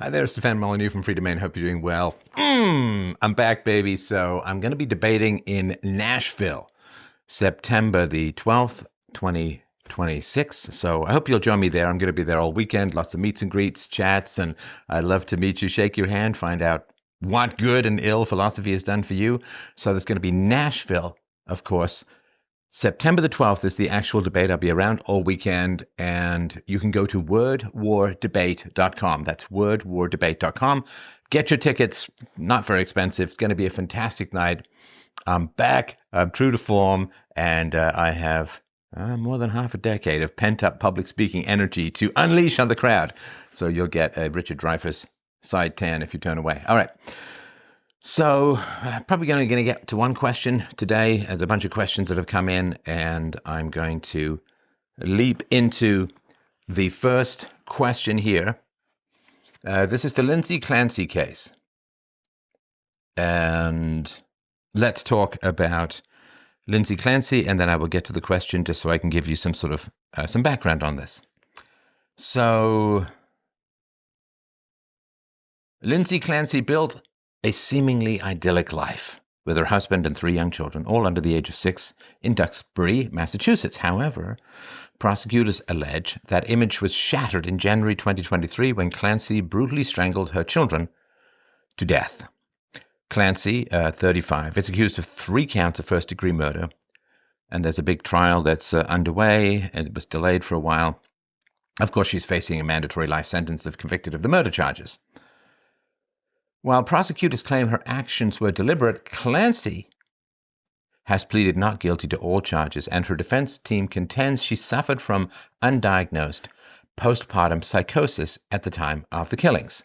Hi there, Stefan Molyneux from Free Domain. Hope you're doing well. I'm back, baby. So I'm going to be debating in Nashville, September the 12th, 2026. So I hope you'll join me there. I'm going to be there all weekend. Lots of meets and greets, chats, and I'd love to meet you, shake your hand, find out what good and ill philosophy has done for you. So there's going to be Nashville, of course. September the 12th is the actual debate. I'll be around all weekend, and you can go to wordwardebate.com. That's wordwardebate.com. Get your tickets. Not very expensive. It's going to be a fantastic night. I'm back. I'm true to form, and I have more than half a decade of pent-up public speaking energy to unleash on the crowd. So you'll get a Richard Dreyfuss side tan if you turn away. All right. So probably going to get to one question today. There's a bunch of questions that have come in, and I'm going to leap into the first question here. This is the Lindsay Clancy case. And let's talk about Lindsay Clancy, and then I will get to the question just so I can give you some sort of some background on this. So Lindsay Clancy built a seemingly idyllic life with her husband and 3 young children, all under the age of 6, in Duxbury, Massachusetts. However, prosecutors allege that image was shattered in January 2023 when Clancy brutally strangled her children to death. Clancy, 35, is accused of 3 counts of first-degree murder, and there's a big trial that's underway, and it was delayed for a while. Of course, she's facing a mandatory life sentence if convicted of the murder charges. While prosecutors claim her actions were deliberate, Clancy has pleaded not guilty to all charges, and her defense team contends she suffered from undiagnosed postpartum psychosis at the time of the killings.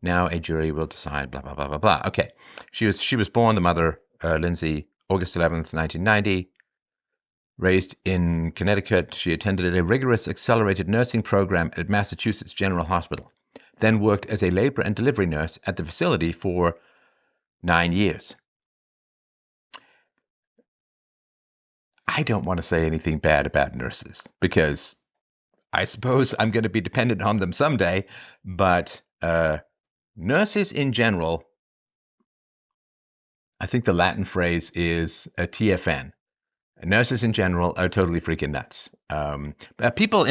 Now a jury will decide, blah, blah, blah, blah, blah. Okay, she was born, the mother, Lindsay, August 11th, 1990, raised in Connecticut. She attended a rigorous accelerated nursing program at Massachusetts General Hospital, then worked as a labor and delivery nurse at the facility for 9 years. I don't want to say anything bad about nurses because I suppose I'm going to be dependent on them someday, but nurses in general, I think the Latin phrase is a TFN. Nurses in general are totally freaking nuts. People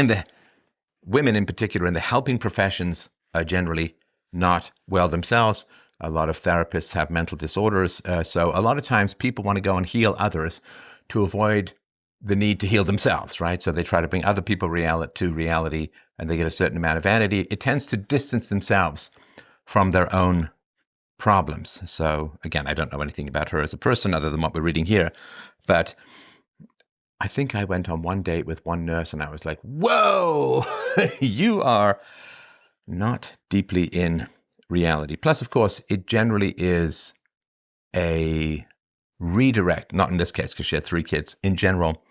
women in particular in the helping professions are generally not well themselves. A lot of therapists have mental disorders. So a lot of times people want to go and heal others to avoid the need to heal themselves, right? So they try to bring other people to reality, and they get a certain amount of vanity. It tends to distance themselves from their own problems. So again, I don't know anything about her as a person other than what we're reading here. But I think I went on one date with one nurse and I was like, whoa, you are not deeply in reality. Plus, of course, it generally is a redirect, not in this case because she had 3 kids. In general,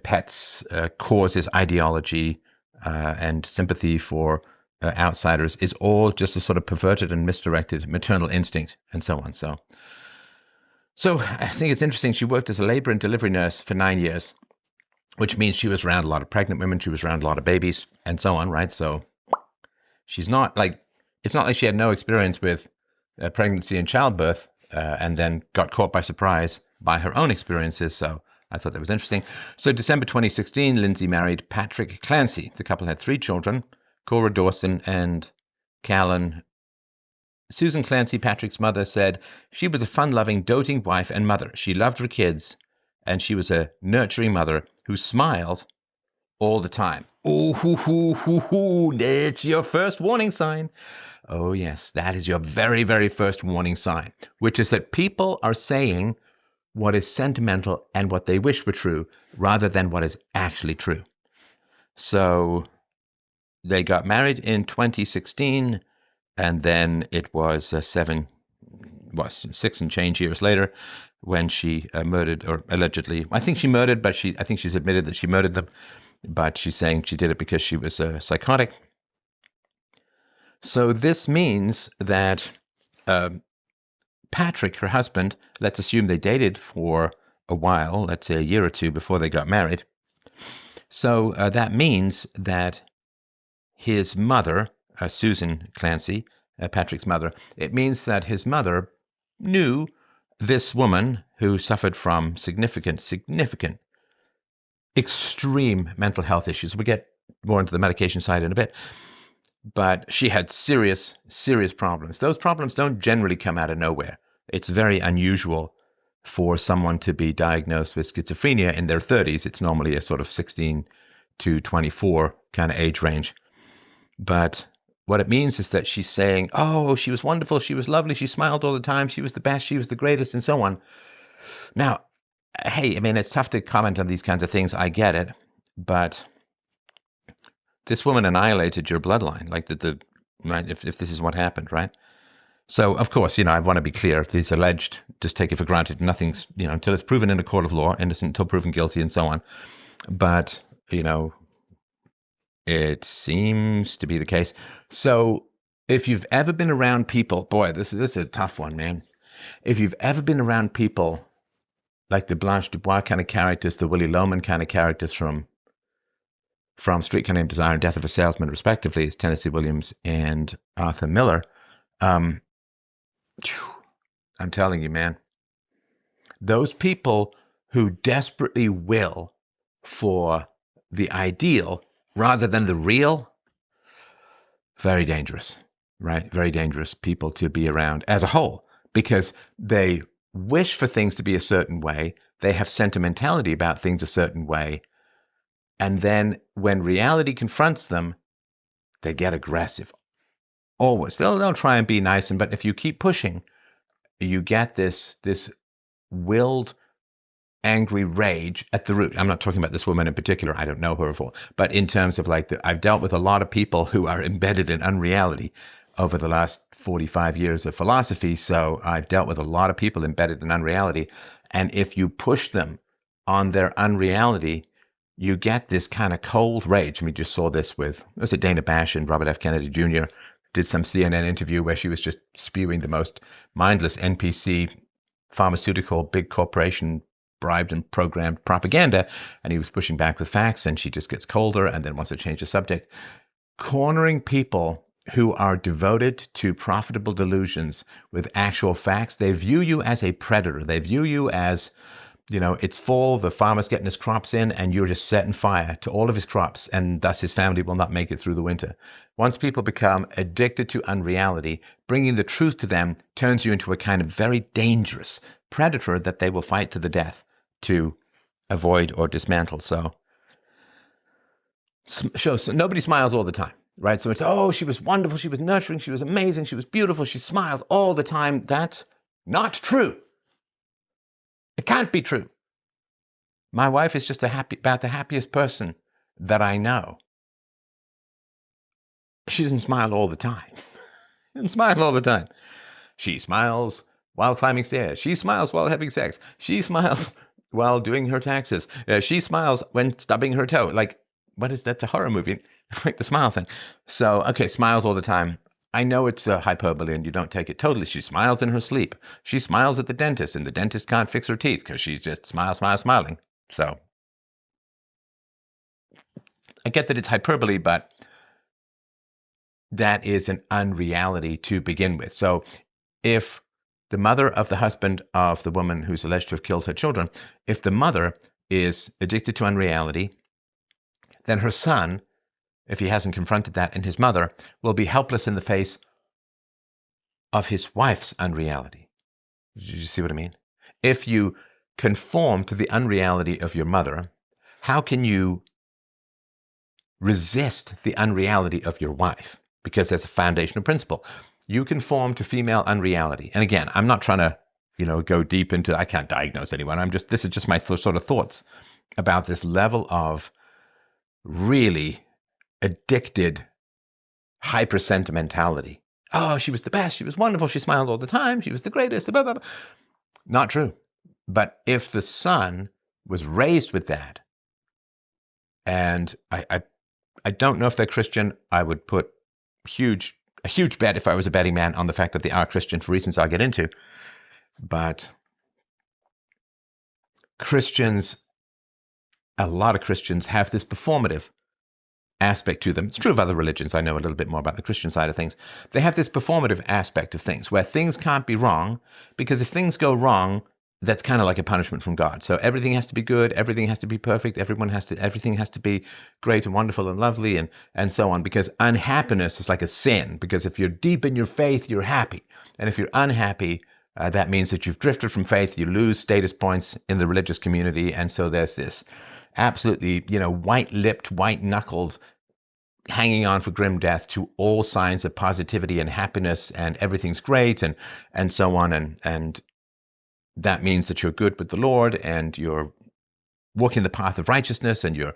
pets, causes, ideology, and sympathy for outsiders is all just a sort of perverted and misdirected maternal instinct and so on. So I think it's interesting. She worked as a labor and delivery nurse for 9 years, which means she was around a lot of pregnant women. She was around a lot of babies and so on, right? So she's not like, it's not like she had no experience with pregnancy and childbirth and then got caught by surprise by her own experiences. So I thought that was interesting. So December 2016, Lindsay married Patrick Clancy. The couple had 3 children, Cora Dawson and Callan. Susan Clancy, Patrick's mother, said she was a fun-loving, doting wife and mother. She loved her kids, and she was a nurturing mother who smiled all the time. Ooh, hoo, hoo, hoo, hoo. It's your first warning sign. Oh, yes, that is your very, very first warning sign, which is that people are saying what is sentimental and what they wish were true rather than what is actually true. So they got married in 2016, and then it was 6 and change years later when she murdered, or allegedly, I think she murdered, but I think she's admitted that she murdered them, but she's saying she did it because she was psychotic. So this means that Patrick, her husband, let's assume they dated for a while, let's say a year or 2 before they got married. So that means that his mother, Susan Clancy, Patrick's mother, it means that his mother knew this woman who suffered from significant, extreme mental health issues. We'll get more into the medication side in a bit. But she had serious problems. Those problems don't generally come out of nowhere. It's very unusual for someone to be diagnosed with schizophrenia in their 30s. It's normally a sort of 16 to 24 kind of age range. But what it means is that she's saying, oh, she was wonderful, she was lovely, she smiled all the time, she was the best, she was the greatest, and so on. Now, hey, I mean, it's tough to comment on these kinds of things. I get it. But this woman annihilated your bloodline, like right? If this is what happened, right? So, of course, I want to be clear. These alleged, just take it for granted. Nothing's, until it's proven in a court of law, innocent until proven guilty, and so on. But, it seems to be the case. So, if you've ever been around people, boy, this is a tough one, man. If you've ever been around people like the Blanche Dubois kind of characters, the Willy Loman kind of characters from Streetcar Named Desire and Death of a Salesman, respectively, it's Tennessee Williams and Arthur Miller. I'm telling you, man, those people who desperately will for the ideal rather than the real, very dangerous, right? Very dangerous people to be around as a whole, because they wish for things to be a certain way. They have sentimentality about things a certain way. And then when reality confronts them, they get aggressive. Always. They'll try and be nice, but if you keep pushing, you get this willed, angry rage at the root. I'm not talking about this woman in particular. I don't know her before. But in terms of I've dealt with a lot of people who are embedded in unreality over the last 45 years of philosophy. So I've dealt with a lot of people embedded in unreality. And if you push them on their unreality, you get this kind of cold rage. I mean, you just saw this with, was it Dana Bash and Robert F. Kennedy Jr. did some CNN interview where she was just spewing the most mindless NPC, pharmaceutical, big corporation, bribed and programmed propaganda, and he was pushing back with facts, and she just gets colder and then wants to change the subject. Cornering people who are devoted to profitable delusions with actual facts, they view you as a predator. They view you as, it's fall, the farmer's getting his crops in, and you're just setting fire to all of his crops, and thus his family will not make it through the winter. Once people become addicted to unreality, bringing the truth to them turns you into a kind of very dangerous predator that they will fight to the death to avoid or dismantle. So nobody smiles all the time, right? So it's, oh, she was wonderful, she was nurturing, she was amazing, she was beautiful, she smiled all the time. That's not true. It can't be true. My wife is just about the happiest person that I know. She doesn't smile all the time. She doesn't smile all the time. She smiles while climbing stairs. She smiles while having sex. She smiles while doing her taxes. She smiles when stubbing her toe. Like, what is that? The horror movie, like the smile thing. So, okay, smiles all the time. I know it's a hyperbole and you don't take it totally. She smiles in her sleep. She smiles at the dentist, and the dentist can't fix her teeth because she's just smiling. So I get that it's hyperbole, but that is an unreality to begin with. So if the mother of the husband of the woman who's alleged to have killed her children, if the mother is addicted to unreality, then her son, if he hasn't confronted that in his mother, will be helpless in the face of his wife's unreality. Did you see what I mean? If you conform to the unreality of your mother, how can you resist the unreality of your wife? Because there's a foundational principle. You conform to female unreality. And again, I'm not trying to, go deep into, I can't diagnose anyone. This is just my sort of thoughts about this level of really addicted hyper-sentimentality. Oh, she was the best. She was wonderful. She smiled all the time. She was the greatest. Blah, blah, blah. Not true. But if the son was raised with that, and I don't know if they're Christian, I would put a huge bet if I was a betting man on the fact that they are Christian for reasons I'll get into. But Christians, a lot of Christians have this performative aspect to them. It's true of other religions. I know a little bit more about the Christian side of things. They have this performative aspect of things where things can't be wrong, because if things go wrong, that's kind of like a punishment from God. So everything has to be good, everything has to be perfect, everything has to be great and wonderful and lovely and so on, because unhappiness is like a sin, because if you're deep in your faith, you're happy. And if you're unhappy, that means that you've drifted from faith, you lose status points in the religious community, and so there's this absolutely, white-lipped, white-knuckled, hanging on for grim death to all signs of positivity and happiness, and everything's great, and so on, and that means that you're good with the Lord, and you're walking the path of righteousness, and you're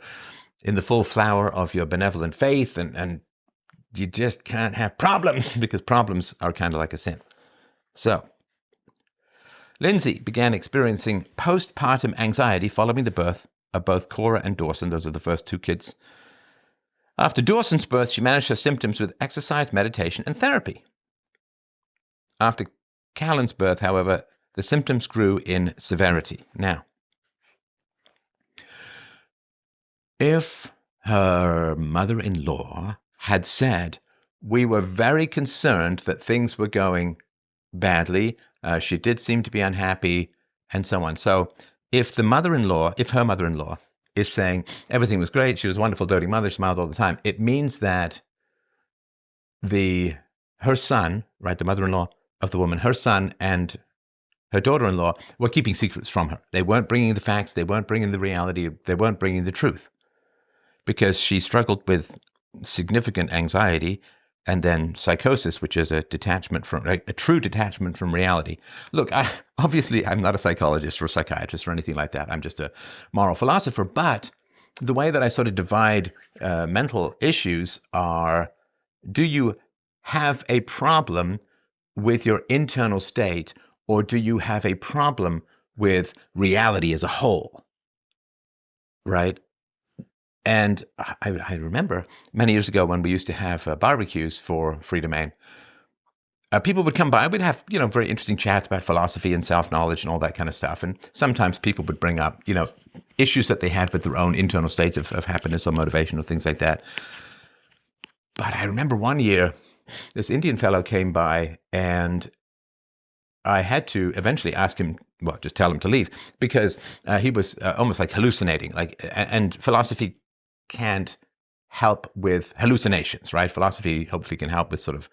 in the full flower of your benevolent faith, and you just can't have problems, because problems are kind of like a sin. So, Lindsay began experiencing postpartum anxiety following the birth of both Cora and Dawson. Those are the first two kids. After Dawson's birth, she managed her symptoms with exercise, meditation, and therapy. After Callan's birth, however, the symptoms grew in severity. Now, if her mother-in-law had said, we were very concerned that things were going badly, she did seem to be unhappy, and so on. So if her mother-in-law is saying everything was great, she was a wonderful, doting mother, she smiled all the time, it means that her son, right, the mother-in-law of the woman, her son and her daughter-in-law were keeping secrets from her. They weren't bringing the facts, they weren't bringing the reality, they weren't bringing the truth, because she struggled with significant anxiety and then psychosis, which is a true detachment from reality. Look, obviously, I'm not a psychologist or a psychiatrist or anything like that. I'm just a moral philosopher. But the way that I sort of divide mental issues are, do you have a problem with your internal state, or do you have a problem with reality as a whole? Right? And I remember many years ago when we used to have barbecues for Free Domain, people would come by. We'd have, very interesting chats about philosophy and self-knowledge and all that kind of stuff. And sometimes people would bring up, issues that they had with their own internal states of happiness or motivation or things like that. But I remember one year, this Indian fellow came by, and I had to eventually ask him, just tell him to leave, because he was almost like hallucinating. And philosophy can't help with hallucinations, right? Philosophy hopefully can help with sort of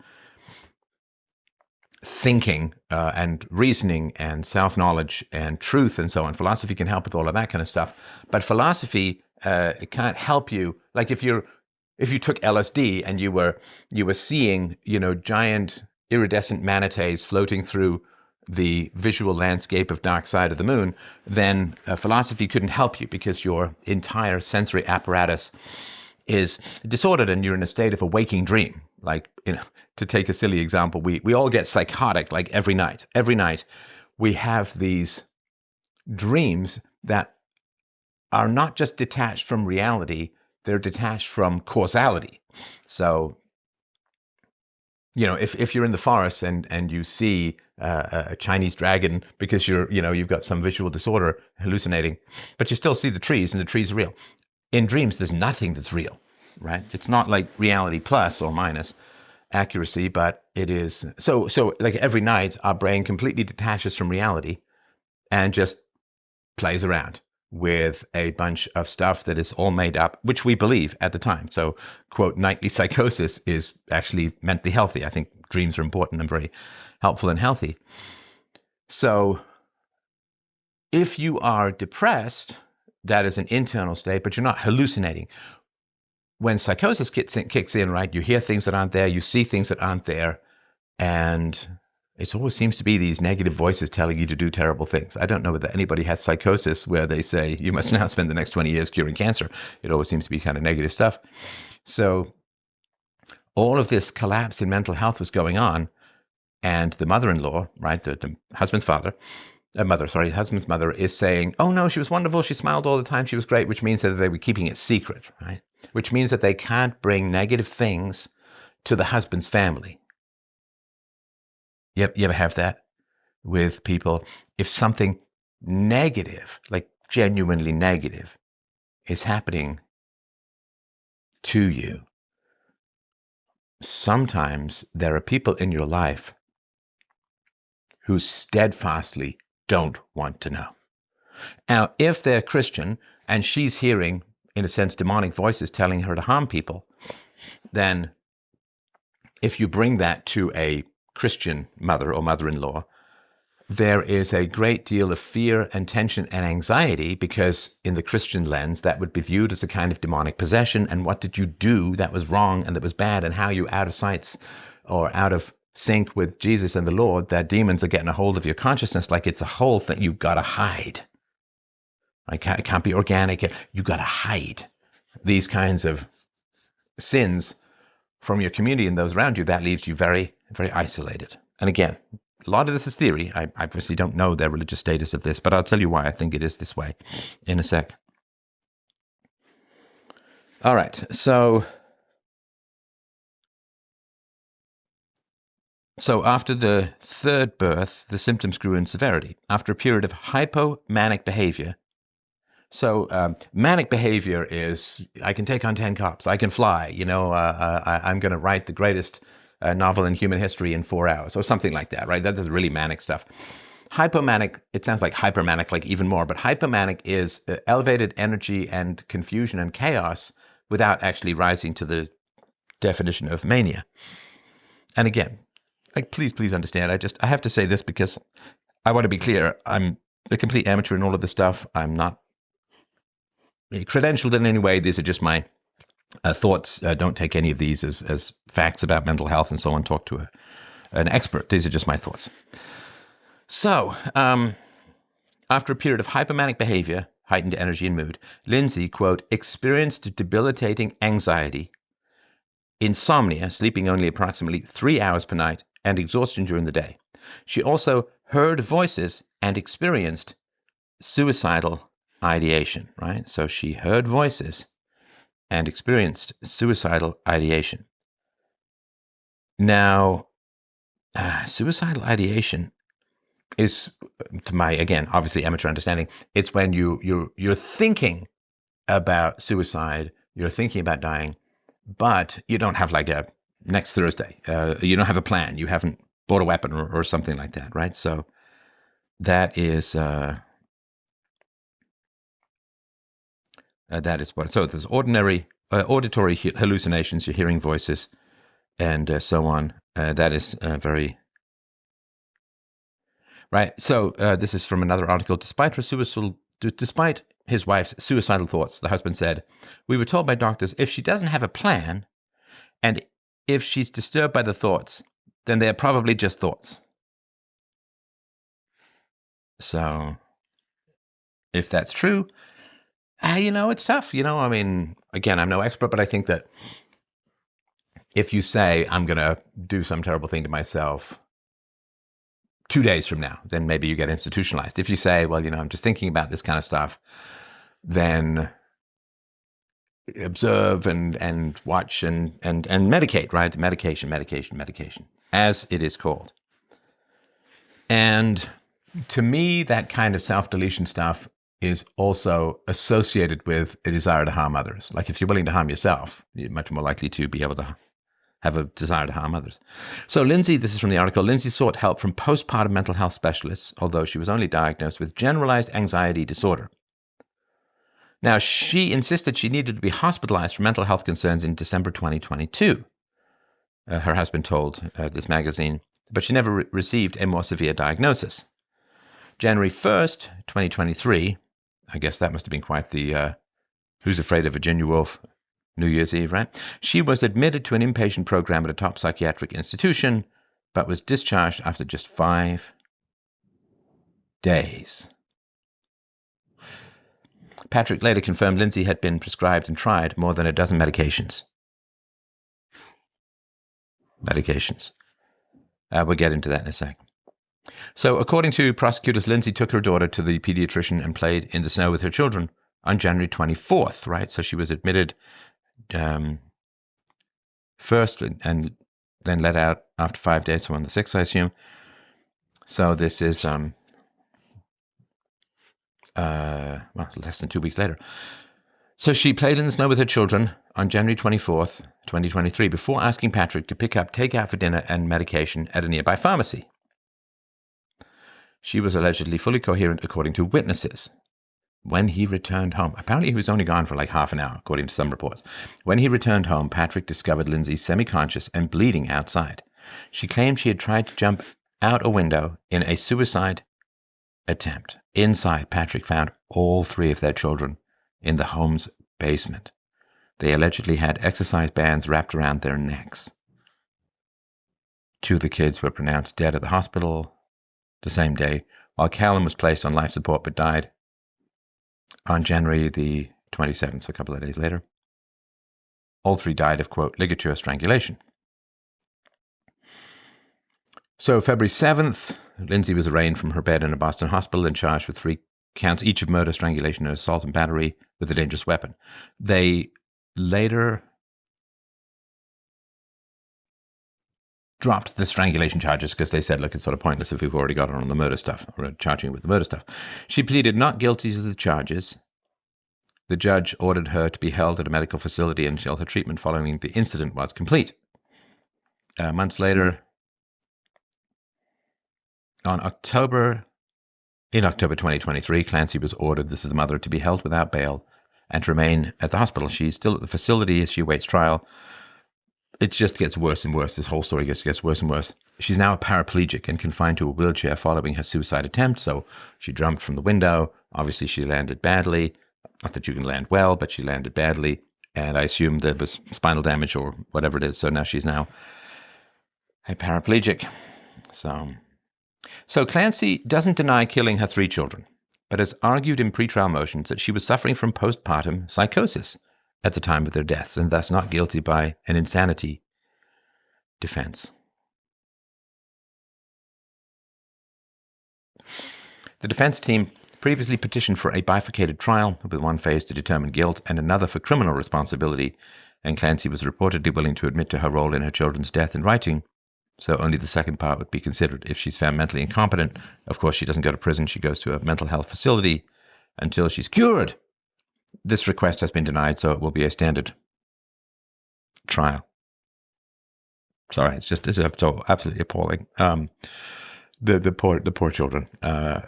thinking and reasoning and self-knowledge and truth and so on. Philosophy can help with all of that kind of stuff. But philosophy it can't help you. Like if you took LSD and you were seeing, giant iridescent manatees floating through the visual landscape of Dark Side of the Moon, then philosophy couldn't help you, because your entire sensory apparatus is disordered and you're in a state of a waking dream. Like, to take a silly example, we all get psychotic like every night. Every night we have these dreams that are not just detached from reality, they're detached from causality. So, if you're in the forest and you see a Chinese dragon because you've got some visual disorder, hallucinating, but you still see the trees and the trees are real. In dreams, there's nothing that's real, right? It's not like reality plus or minus accuracy, but it is. So like every night, our brain completely detaches from reality and just plays around with a bunch of stuff that is all made up, which we believe at the time. So, quote, nightly psychosis is actually mentally healthy. I think dreams are important and very helpful and healthy. So, if you are depressed, that is an internal state, but you're not hallucinating. When psychosis kicks in, right, you hear things that aren't there, you see things that aren't there, and it always seems to be these negative voices telling you to do terrible things. I don't know whether anybody has psychosis where they say, you must now spend the next 20 years curing cancer. It always seems to be kind of negative stuff. So all of this collapse in mental health was going on, and the mother-in-law, right, the husband's husband's mother is saying, oh no, she was wonderful, she smiled all the time, she was great, which means that they were keeping it secret, right? Which means that they can't bring negative things to the husband's family. You ever have that with people? If something negative, like genuinely negative, is happening to you. Sometimes there are people in your life who steadfastly don't want to know. Now, if they're Christian and she's hearing, in a sense, demonic voices telling her to harm people, then if you bring that to a Christian mother or mother-in-law, there is a great deal of fear and tension and anxiety, because in the Christian lens, that would be viewed as a kind of demonic possession. And what did you do that was wrong and that was bad? And how you out of sights or out of sync with Jesus and the Lord, that demons are getting a hold of your consciousness like it's a whole thing you've got to hide. It can't be organic. You've got to hide these kinds of sins from your community and those around you. That leaves you very, very isolated. And again, a lot of this is theory. I obviously don't know their religious status of this, but I'll tell you why I think it is this way in a sec. All right, so after the third birth, the symptoms grew in severity. After a period of hypomanic behavior, manic behavior is, I can take on 10 cops, I can fly, I'm going to write the greatest novel in human history in 4 hours, or something like that, right? That is really manic stuff. Hypomanic, it sounds like hypermanic, like even more, but hypomanic is elevated energy and confusion and chaos without actually rising to the definition of mania. And again, please understand, I have to say this because I want to be clear. I'm a complete amateur in all of this stuff. I'm not credentialed in any way. These are just my thoughts. Don't take any of these as facts about mental health and so on. Talk to an expert. These are just my thoughts. So, after a period of hypomanic behavior, heightened energy and mood, Lindsay, quote, experienced debilitating anxiety, insomnia, sleeping only approximately 3 hours per night, and exhaustion during the day. She also heard voices and experienced suicidal ideation, right? So she heard voices and experienced suicidal ideation. Now, suicidal ideation is, to my, again, obviously amateur understanding, it's when you're thinking about suicide, you're thinking about dying, but you don't have like a next Thursday. You don't have a plan. You haven't bought a weapon or something like that, right? So that is what. So there's ordinary auditory hallucinations. You're hearing voices, and so on. That is very right. So this is from another article. Despite his wife's suicidal thoughts, the husband said, "We were told by doctors if she doesn't have a plan, and if she's disturbed by the thoughts, then they're probably just thoughts." So if that's true, it's tough. I mean, again, I'm no expert, but I think that if you say, I'm going to do some terrible thing to myself 2 days from now, then maybe you get institutionalized. If you say, well, I'm just thinking about this kind of stuff, then observe and watch and medicate, right? Medication, as it is called. And to me, that kind of self-deletion stuff is also associated with a desire to harm others. Like if you're willing to harm yourself, you're much more likely to be able to have a desire to harm others. So Lindsay, this is from the article, Lindsay sought help from postpartum mental health specialists, although she was only diagnosed with generalized anxiety disorder. Now, she insisted she needed to be hospitalized for mental health concerns in December 2022. Her husband told this magazine, but she never received a more severe diagnosis. January 1st, 2023, I guess that must have been quite the Who's Afraid of Virginia Woolf New Year's Eve, right? She was admitted to an inpatient program at a top psychiatric institution, but was discharged after just 5 days. Patrick later confirmed Lindsay had been prescribed and tried more than a dozen medications. We'll get into that in a sec. So according to prosecutors, Lindsay took her daughter to the pediatrician and played in the snow with her children on January 24th, right? So she was admitted first and then let out after 5 days, so on the 6th, I assume. So this is less than 2 weeks later. So she played in the snow with her children on January 24th, 2023, before asking Patrick to pick up takeout for dinner and medication at a nearby pharmacy. She was allegedly fully coherent, according to witnesses. When he returned home, apparently he was only gone for like half an hour, according to some reports. When he returned home, Patrick discovered Lindsay semi-conscious and bleeding outside. She claimed she had tried to jump out a window in a suicide attempt. Inside, Patrick found all three of their children in the home's basement. They allegedly had exercise bands wrapped around their necks. Two of the kids were pronounced dead at the hospital the same day, while Callum was placed on life support but died on January the 27th, so a couple of days later. All three died of, quote, ligature strangulation. So February 7th, Lindsay was arraigned from her bed in a Boston hospital and charged with 3 counts each of murder, strangulation, and assault and battery with a dangerous weapon. They later dropped the strangulation charges because they said, look, it's sort of pointless if we've already got her on the murder stuff, or charging her with the murder stuff. She pleaded not guilty to the charges. The judge ordered her to be held at a medical facility until her treatment following the incident was complete. Months later, in October 2023, Clancy was ordered, this is the mother, to be held without bail and to remain at the hospital. She's still at the facility as she awaits trial. It just gets worse and worse. This whole story gets worse and worse. She's now a paraplegic and confined to a wheelchair following her suicide attempt. So she jumped from the window. Obviously, she landed badly. Not that you can land well, but she landed badly. And I assume there was spinal damage or whatever it is. So now she's now a paraplegic. So Clancy doesn't deny killing her 3 children, but has argued in pretrial motions that she was suffering from postpartum psychosis at the time of their deaths, and thus not guilty by an insanity defense. The defense team previously petitioned for a bifurcated trial, with one phase to determine guilt and another for criminal responsibility, and Clancy was reportedly willing to admit to her role in her children's death in writing, so only the second part would be considered. If she's found mentally incompetent, of course she doesn't go to prison, she goes to a mental health facility until she's cured. This request has been denied, so it will be a standard trial. Sorry, it's so absolutely appalling. The poor children. The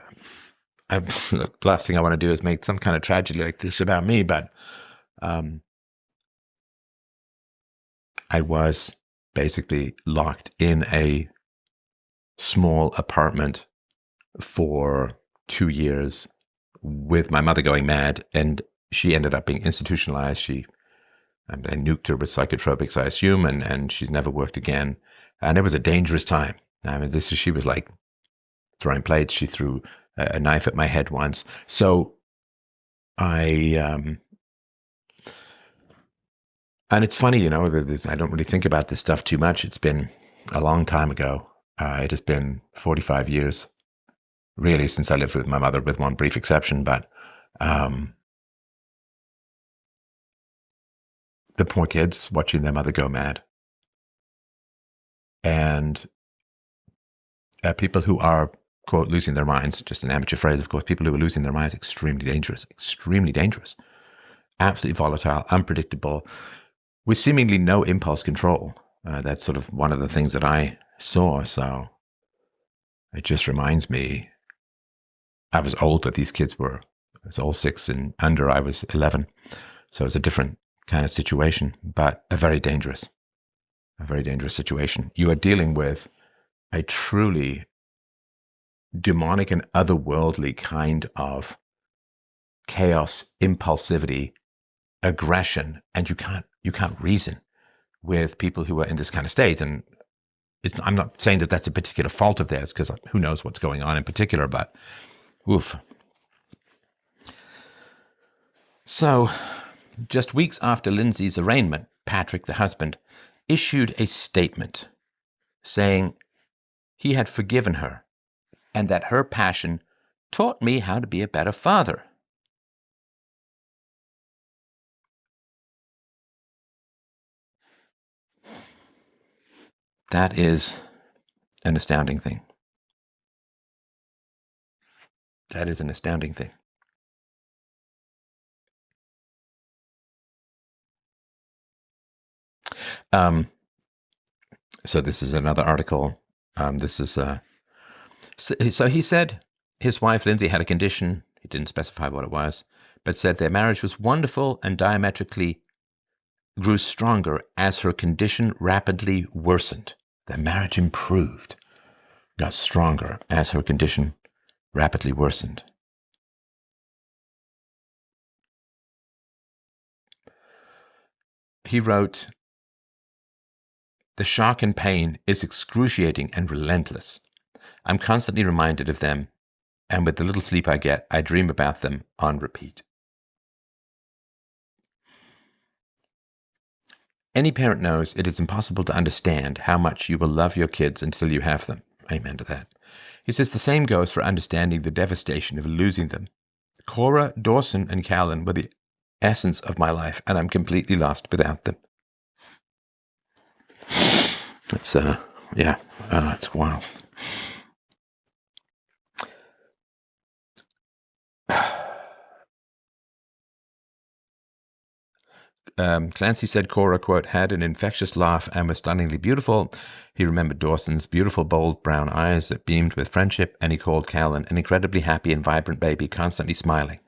last thing I want to do is make some kind of tragedy like this about me, but I was basically locked in a small apartment for 2 years with my mother going mad, and she ended up being institutionalized. I nuked her with psychotropics, I assume, and she's never worked again. And it was a dangerous time. I mean, she was like throwing plates. She threw a knife at my head once. So and it's funny, I don't really think about this stuff too much. It's been a long time ago. It has been 45 years, really, since I lived with my mother, with one brief exception. But the poor kids watching their mother go mad. And people who are, quote, losing their minds, just an amateur phrase, of course, people who are losing their minds, extremely dangerous, absolutely volatile, unpredictable, with seemingly no impulse control. That's sort of one of the things that I saw. So it just reminds me, I was old that these kids were. I was all 6 and under. I was 11. So it's a different kind of situation, but a very dangerous situation. You are dealing with a truly demonic and otherworldly kind of chaos, impulsivity, aggression, and you can't reason with people who are in this kind of state. And I'm not saying that that's a particular fault of theirs, because who knows what's going on in particular, but oof. So just weeks after Lindsay's arraignment, Patrick, the husband, issued a statement saying he had forgiven her and that her passion taught me how to be a better father. That is an astounding thing. That is an astounding thing. So this is another article. So he said his wife, Lindsay, had a condition. He didn't specify what it was, but said their marriage was wonderful and diametrically grew stronger as her condition rapidly worsened. Their marriage improved, got stronger as her condition rapidly worsened. He wrote, "The shock and pain is excruciating and relentless. I'm constantly reminded of them, and with the little sleep I get, I dream about them on repeat." Any parent knows it is impossible to understand how much you will love your kids until you have them. Amen to that. He says the same goes for understanding the devastation of losing them. Cora, Dawson, and Callan were the essence of my life, and I'm completely lost without them. It's, it's wild. Clancy said Cora, quote, had an infectious laugh and was stunningly beautiful. He remembered Dawson's beautiful, bold brown eyes that beamed with friendship, and he called Callan an incredibly happy and vibrant baby, constantly smiling.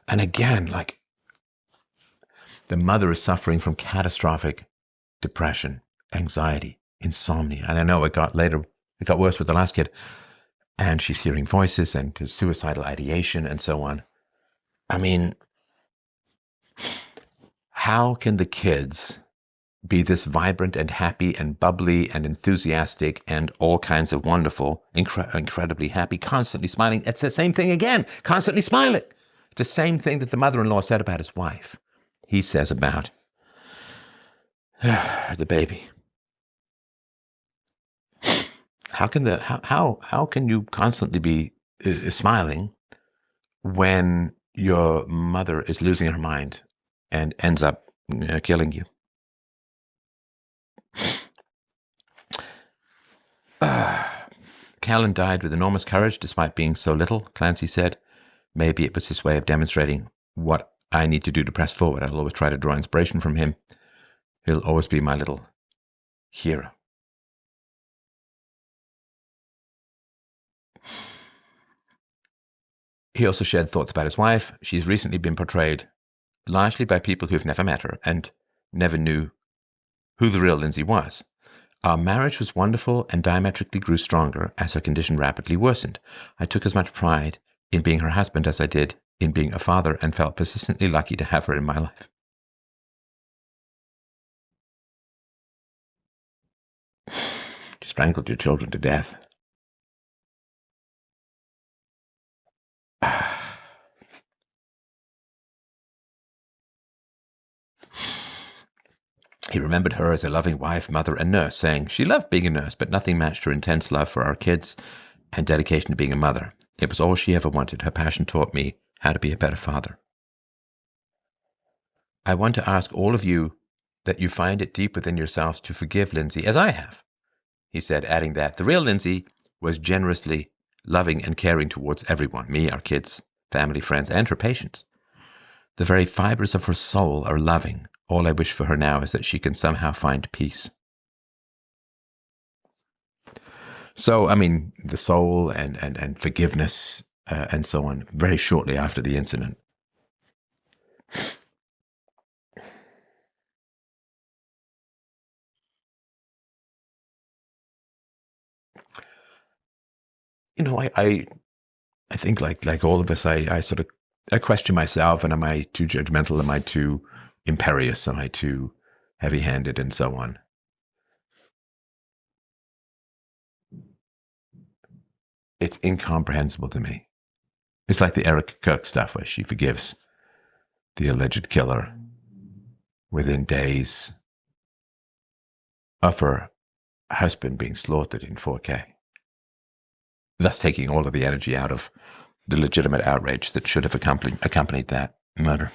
And again, like, the mother is suffering from catastrophic depression, anxiety, insomnia. And I know it got worse with the last kid. And she's hearing voices and suicidal ideation and so on. I mean, how can the kids be this vibrant and happy and bubbly and enthusiastic and all kinds of wonderful, incredibly happy, constantly smiling? It's the same thing again, constantly smiling. It's the same thing that the mother-in-law said about his wife. He says about the baby. How can you constantly be smiling when your mother is losing her mind and ends up killing you? Callan died with enormous courage despite being so little, Clancy said. Maybe it was his way of demonstrating what I need to do to press forward. I'll always try to draw inspiration from him. He'll always be my little hero. He also shared thoughts about his wife. She's recently been portrayed largely by people who've never met her and never knew who the real Lindsay was. Our marriage was wonderful and diametrically grew stronger as her condition rapidly worsened. I took as much pride in being her husband as I did in being a father and felt persistently lucky to have her in my life. You strangled your children to death. He remembered her as a loving wife, mother, and nurse, saying she loved being a nurse, but nothing matched her intense love for our kids and dedication to being a mother. It was all she ever wanted. Her passion taught me how to be a better father. I want to ask all of you that you find it deep within yourselves to forgive Lindsay, as I have, he said, adding that the real Lindsay was generously loving and caring towards everyone, me, our kids, family, friends, and her patients. The very fibers of her soul are loving. All I wish for her now is that she can somehow find peace. So, I mean, the soul and forgiveness and so on, very shortly after the incident. You know, I think like all of us, I question myself, and am I too judgmental? Am I too imperious? Am I too heavy-handed, and so on? It's incomprehensible to me. It's like the Eric Kirk stuff where she forgives the alleged killer within days of her husband being slaughtered in 4K, thus taking all of the energy out of the legitimate outrage that should have accompanied that murder.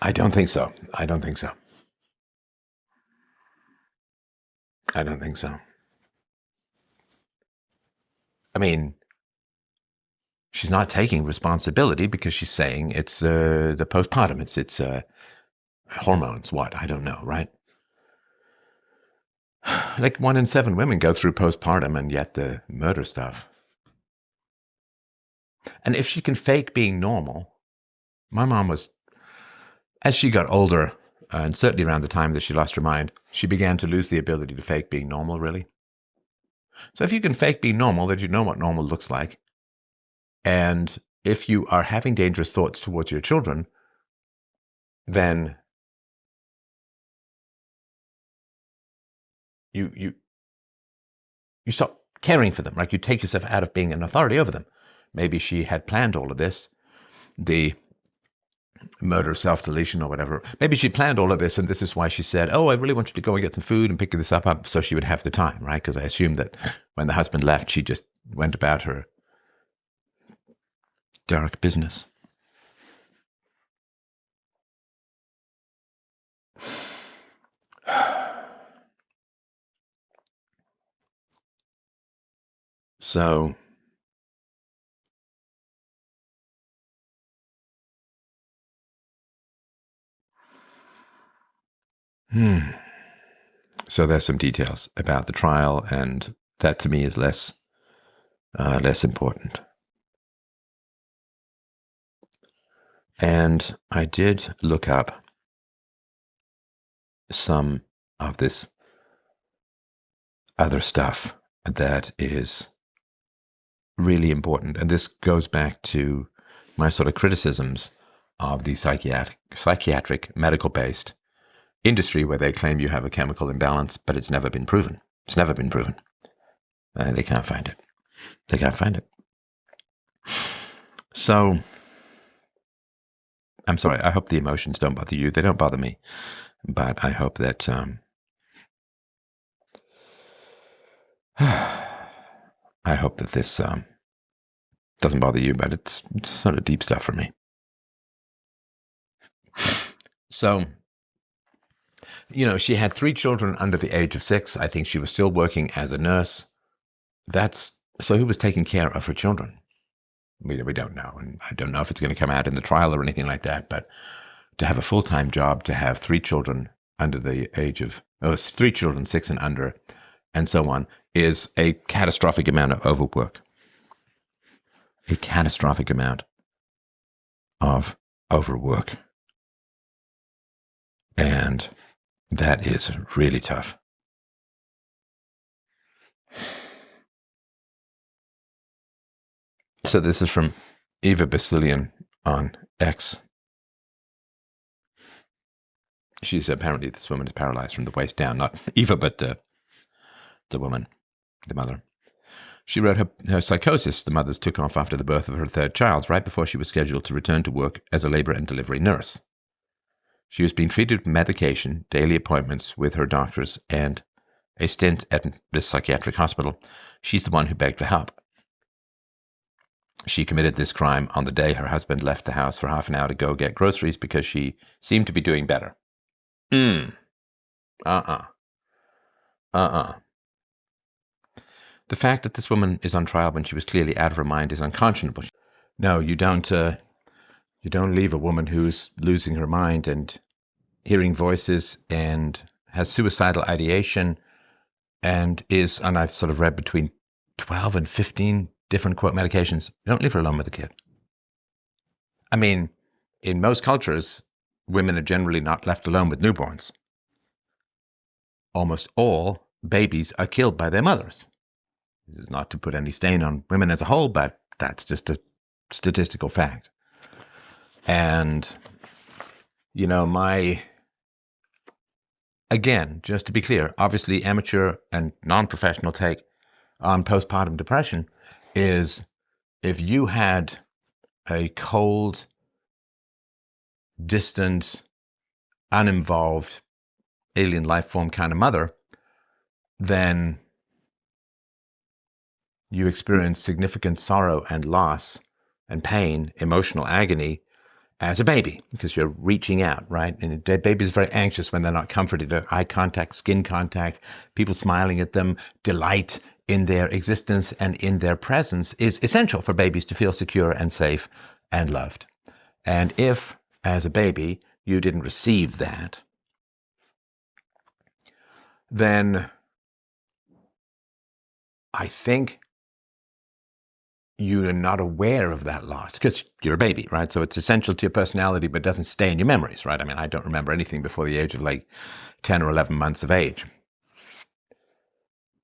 I don't think so. I don't think so. I don't think so. I mean, she's not taking responsibility because she's saying it's the postpartum. It's hormones. What? I don't know, right? Like 1 in 7 women go through postpartum, and yet the murder stuff. And if she can fake being normal, my mom was, as she got older, and certainly around the time that she lost her mind, she began to lose the ability to fake being normal, really. So if you can fake being normal, then you know what normal looks like. And if you are having dangerous thoughts towards your children, then you stop caring for them, like you take yourself out of being an authority over them. Maybe she had planned all of this, the murder, self-deletion or whatever. Maybe she planned all of this, and this is why she said, oh, I really want you to go and get some food and pick this up so she would have the time, right? Because I assumed that when the husband left, she just went about her dark business. So so there's some details about the trial, and that to me is less important. And I did look up some of this other stuff that is really important. And this goes back to my sort of criticisms of the psychiatric medical-based industry, where they claim you have a chemical imbalance, but it's never been proven. It's never been proven. They can't find it. They can't find it. So, I'm sorry. I hope the emotions don't bother you. They don't bother me. But I hope that I hope that this doesn't bother you, but it's sort of deep stuff for me. So, she had 3 children under the age of 6. I think she was still working as a nurse. So who was taking care of her children? We don't know, and I don't know if it's going to come out in the trial or anything like that, but to have a full-time job, to have 3 children under the age of, 3 children, 6 and under, and so on, is a catastrophic amount of overwork. A catastrophic amount of overwork. And that is really tough. So this is from Eva Basilian on X. She's apparently, this woman is paralyzed from the waist down. Not Eva, but the woman, the mother. She wrote her psychosis the mothers took off after the birth of her 3rd child, right before she was scheduled to return to work as a labor and delivery nurse. She was being treated with medication, daily appointments with her doctors, and a stint at this psychiatric hospital. She's the one who begged for help. She committed this crime on the day her husband left the house for half an hour to go get groceries because she seemed to be doing better. The fact that this woman is on trial when she was clearly out of her mind is unconscionable. No, you don't leave a woman who's losing her mind and hearing voices and has suicidal ideation and I've sort of read between 12 and 15 different, quote, medications. You don't leave her alone with the kid. I mean, in most cultures, women are generally not left alone with newborns. Almost all babies are killed by their mothers. This is not to put any stain on women as a whole, but that's just a statistical fact. And, again, just to be clear, obviously amateur and non-professional take on postpartum depression is if you had a cold, distant, uninvolved, alien life form kind of mother, then you experience significant sorrow and loss and pain, emotional agony as a baby, because you're reaching out, right? And a baby is very anxious when they're not comforted. Eye contact, skin contact, people smiling at them, delight in their existence and in their presence is essential for babies to feel secure and safe and loved. And if, as a baby, you didn't receive that, then I think you're not aware of that loss because you're a baby, right? So it's essential to your personality, but doesn't stay in your memories, right? I mean, I don't remember anything before the age of like 10 or 11 months of age.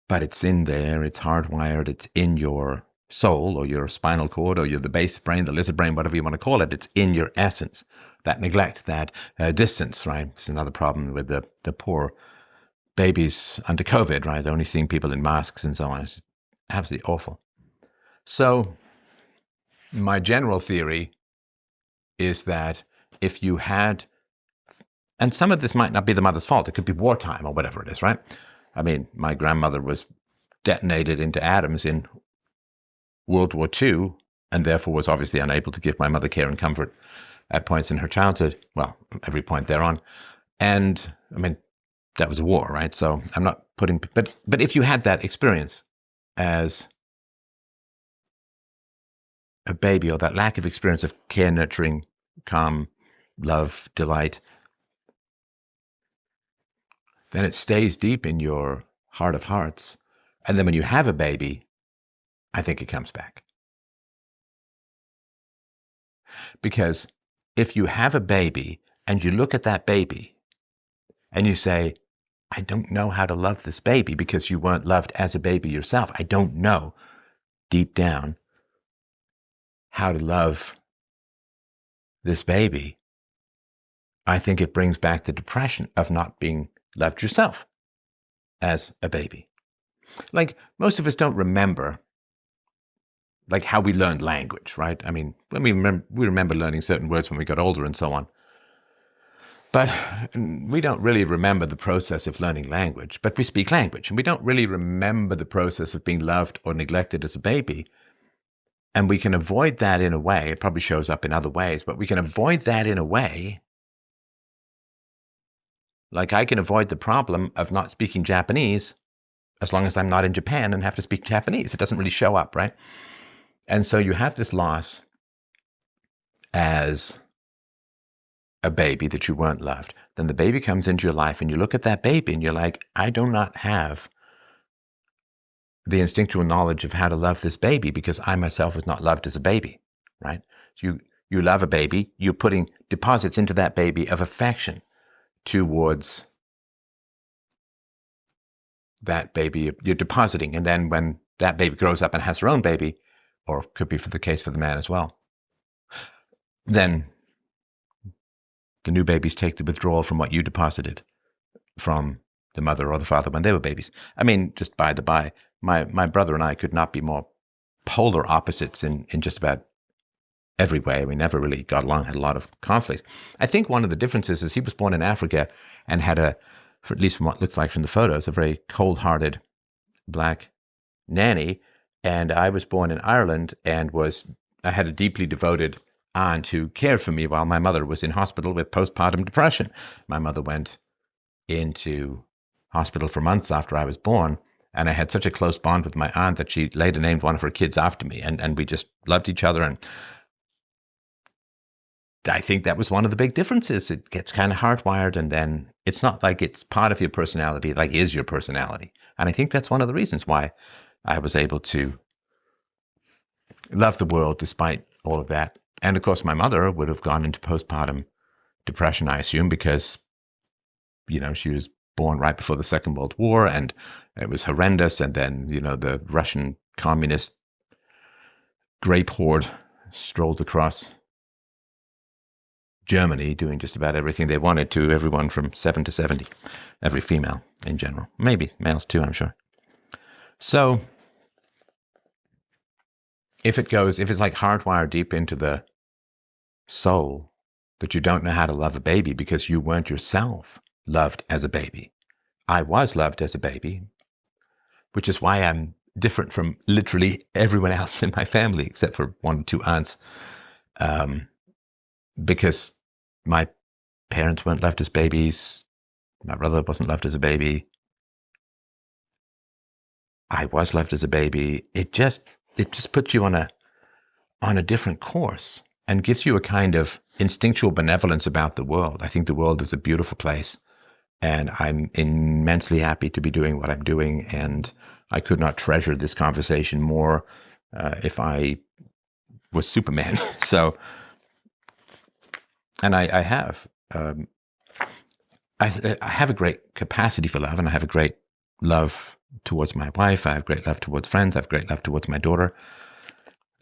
But it's in there, it's hardwired, it's in your soul or your spinal cord or the base brain, the lizard brain, whatever you want to call it. It's in your essence. That neglect, that distance, right? It's another problem with the poor babies under COVID, right? Only seeing people in masks and so on. It's absolutely awful. So my general theory is that if you had, and some of this might not be the mother's fault, it could be wartime or whatever it is, right? I mean, my grandmother was detonated into atoms in World War II, and therefore was obviously unable to give my mother care and comfort at points in her childhood, well, every point thereon. And, I mean, that was a war, right? So I'm not putting, but if you had that experience as a baby, or that lack of experience of care, nurturing, calm, love, delight, then it stays deep in your heart of hearts. And then when you have a baby, I think it comes back. Because if you have a baby and you look at that baby and you say, I don't know how to love this baby because you weren't loved as a baby yourself. I don't know deep down how to love this baby. I think it brings back the depression of not being loved yourself as a baby. Like, most of us don't remember like how we learned language, right? I mean, we remember learning certain words when we got older and so on. But we don't really remember the process of learning language, but we speak language, and we don't really remember the process of being loved or neglected as a baby. And we can avoid that in a way. It probably shows up in other ways, but we can avoid that in a way. Like, I can avoid the problem of not speaking Japanese as long as I'm not in Japan and have to speak Japanese. It doesn't really show up, right? And so you have this loss as a baby that you weren't loved. Then the baby comes into your life and you look at that baby and you're like, I do not have the instinctual knowledge of how to love this baby because I myself was not loved as a baby, right? So you love a baby, you're putting deposits into that baby of affection towards that baby you're depositing. And then when that baby grows up and has her own baby, or could be for the case for the man as well, then the new babies take the withdrawal from what you deposited from the mother or the father when they were babies. I mean, just by the by, my brother and I could not be more polar opposites in just about every way. We never really got along, had a lot of conflicts. I think one of the differences is he was born in Africa and had for at least from what it looks like from the photos, a very cold-hearted black nanny. And I was born in Ireland and I had a deeply devoted aunt who cared for me while my mother was in hospital with postpartum depression. My mother went into hospital for months after I was born, and I had such a close bond with my aunt that she later named one of her kids after me, and we just loved each other. And I think that was one of the big differences. It gets kind of hardwired, and then it's not like it's part of your personality, it like is your personality. And I think that's one of the reasons why I was able to love the world despite all of that. And of course, my mother would have gone into postpartum depression, I assume, because, she was born right before the Second World War, and it was horrendous. And then, the Russian communist grape horde strolled across Germany, doing just about everything they wanted to everyone from 7 to 70, every female in general. Maybe males too, I'm sure. So if it's like hardwired deep into the soul that you don't know how to love a baby because you weren't yourself loved as a baby. I was loved as a baby, which is why I'm different from literally everyone else in my family, except for 1 or 2 aunts, because my parents weren't loved as babies. My brother wasn't loved as a baby. I was loved as a baby. It just puts you on a different course and gives you a kind of instinctual benevolence about the world. I think the world is a beautiful place, and I'm immensely happy to be doing what I'm doing. And I could not treasure this conversation more if I was Superman. So, and I have. I have a great capacity for love, and I have a great love towards my wife. I have great love towards friends. I have great love towards my daughter.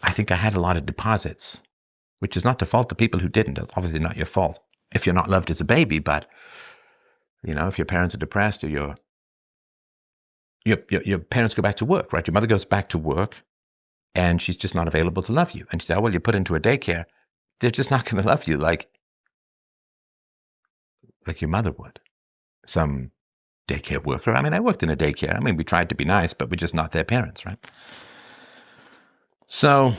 I think I had a lot of deposits, which is not to fault the people who didn't. It's obviously not your fault if you're not loved as a baby. But if your parents are depressed, or your parents go back to work, right? Your mother goes back to work, and she's just not available to love you. And you say, "Oh, well, you're put into a daycare." They're just not going to love you like your mother would. Some daycare worker. I mean, I worked in a daycare. I mean, we tried to be nice, but we're just not their parents, right? So